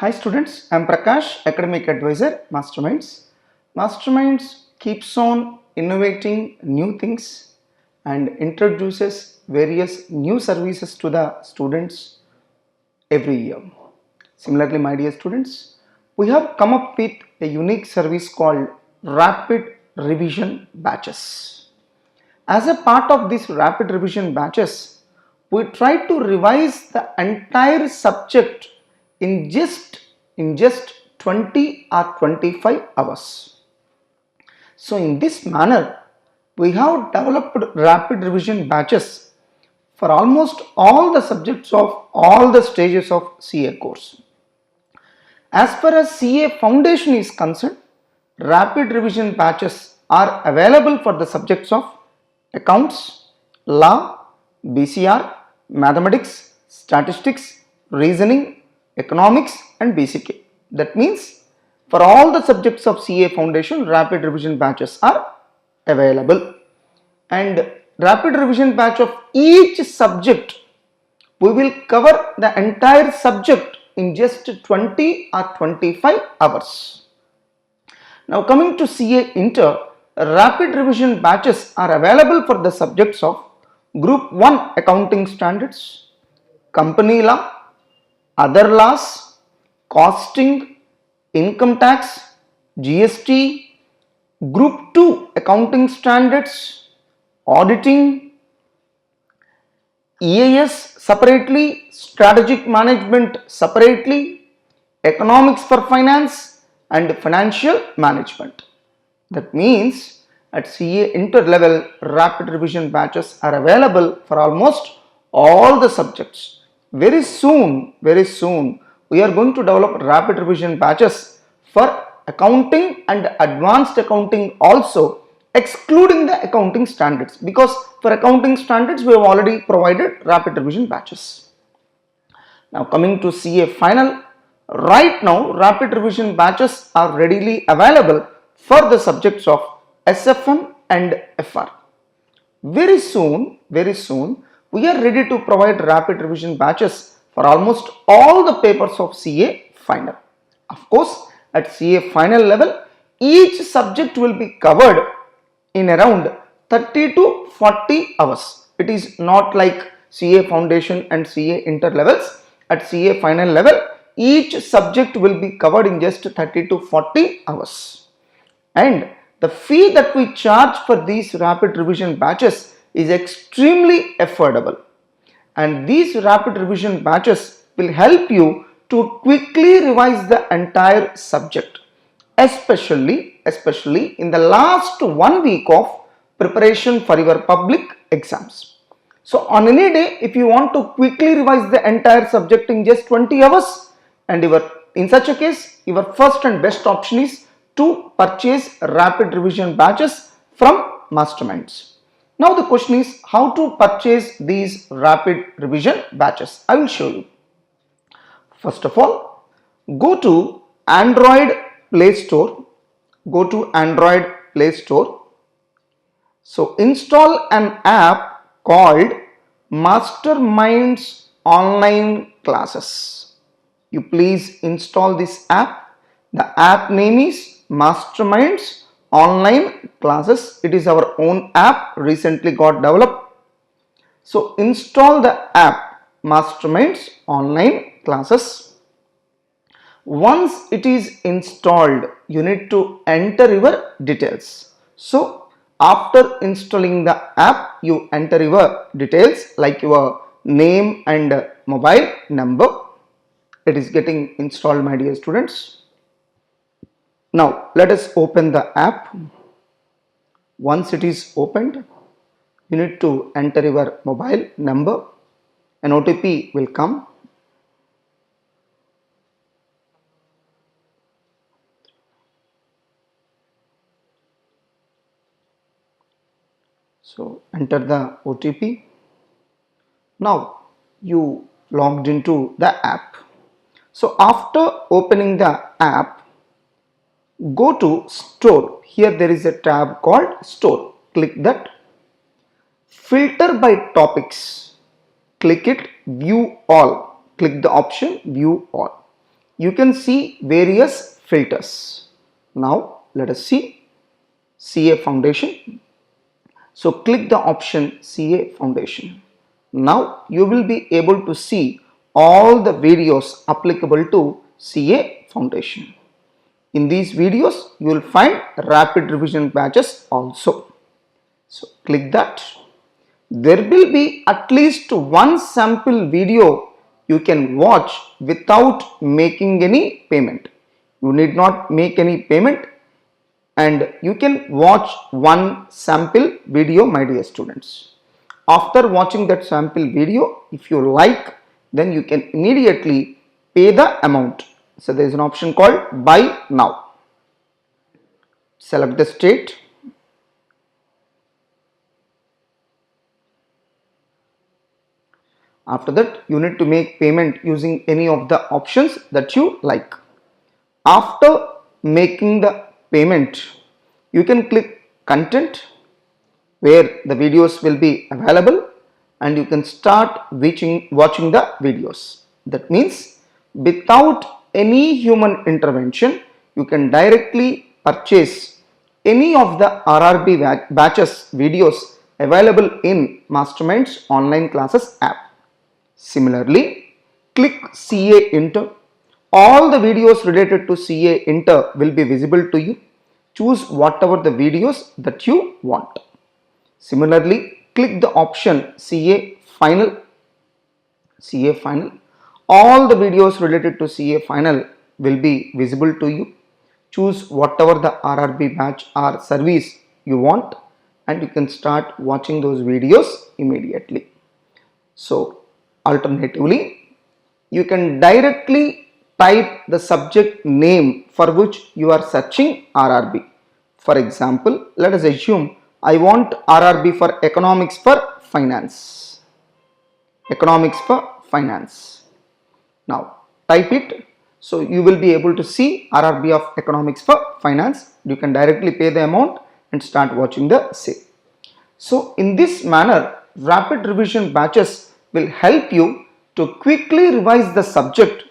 Hi students, I am Prakash, Academic Advisor, Masterminds. Masterminds keeps on innovating new things and introduces various new services to the students every year. Similarly, my dear students, we have come up with a unique service called Rapid Revision Batches. As a part of these rapid revision batches, we try to revise the entire subject in just 20 or 25 hours. So in this manner, we have developed rapid revision batches for almost all the subjects of all the stages of CA course. As far as CA foundation is concerned, rapid revision batches are available for the subjects of accounts, law, BCR, mathematics, statistics, reasoning, economics and BCK. That means for all the subjects of CA foundation, rapid revision batches are available. And rapid revision batch of each subject, we will cover the entire subject in just 20 or 25 hours. Now coming to CA Inter, rapid revision batches are available for the subjects of Group 1 Accounting Standards, Company Law, Other Laws, Costing, Income Tax, GST, Group 2 Accounting Standards, Auditing, EAS separately, Strategic Management separately, Economics for Finance and Financial Management. That means at CA Inter level, rapid revision batches are available for almost all the subjects. Very soon, we are going to develop rapid revision batches for accounting and advanced accounting also, excluding the accounting standards, because for accounting standards we have already provided rapid revision batches. Now coming to CA final, right now rapid revision batches are readily available for the subjects of SFM and FR. Very soon, we are ready to provide rapid revision batches for almost all the papers of CA final. Of course, at CA final level, each subject will be covered in around 30 to 40 hours. It is not like CA foundation and CA inter levels. At CA final level, each subject will be covered in just 30 to 40 hours. And the fee that we charge for these rapid revision batches is extremely affordable. And these rapid revision batches will help you to quickly revise the entire subject, especially in the last 1 week of preparation for your public exams. So on any day, if you want to quickly revise the entire subject in just 20 hours, and in such a case, your first and best option is to purchase rapid revision batches from Masterminds. Now the question is how to purchase these rapid revision batches. I will show you. First of all, go to Android Play Store. So install an app called Masterminds Online Classes. You please install this app. The app name is Masterminds Online Classes. It is our own app, recently got developed. So install the app Masterminds Online Classes. Once it is installed, you need to enter your details. So after installing the app, you enter your details like your name and mobile number. It is getting installed, my dear students. Now let us open the app. Once it is opened, you need to enter your mobile number. An OTP will come. So enter the OTP. Now you logged into the app. So after opening the app, go to Store. Here there is a tab called Store. Click that. Filter by topics. Click it. View all. Click the option View all. you can see various filters. Now let us see CA Foundation. So click the option CA Foundation. Now you will be able to see all the videos applicable to CA Foundation. In these videos you will find rapid revision batches also. So click that. There will be at least one sample video you can watch without making any payment. You need not make any payment and you can watch one sample video, my dear students. After watching that sample video, if you like, then you can immediately pay the amount. So there is an option called buy now. Select the state. After that, you need to make payment using any of the options that you like. After making the payment, you can click content where the videos will be available and you can start watching the videos. That means without any human intervention, you can directly purchase any of the RRB batches videos available in Mastermind's online classes app. Similarly, click CA Inter. All the videos related to CA Inter will be visible to you. Choose whatever the videos that you want. Similarly, click the option CA Final. CA Final. All the videos related to CA Final will be visible to you. Choose whatever the RRB batch or service you want and you can start watching those videos immediately. So, alternatively, you can directly type the subject name for which you are searching RRB. For example, let us assume I want RRB for economics for finance. Economics for finance. Now type it. So you will be able to see RRB of economics for finance. You can directly pay the amount and start watching the same. So in this manner, rapid revision batches will help you to quickly revise the subject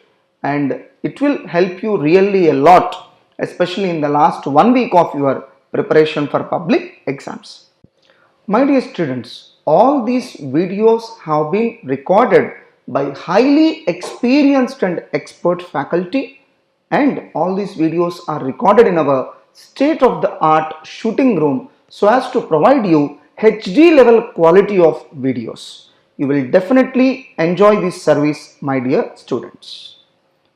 and it will help you really a lot, especially in the last 1 week of your preparation for public exams. My dear students, all these videos have been recorded by highly experienced and expert faculty and all these videos are recorded in our state-of-the-art shooting room so as to provide you HD level quality of videos. You will definitely enjoy this service, my dear students.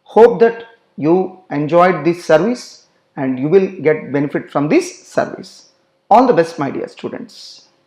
Hope that you enjoyed this service and you will get benefit from this service. All the best, my dear students.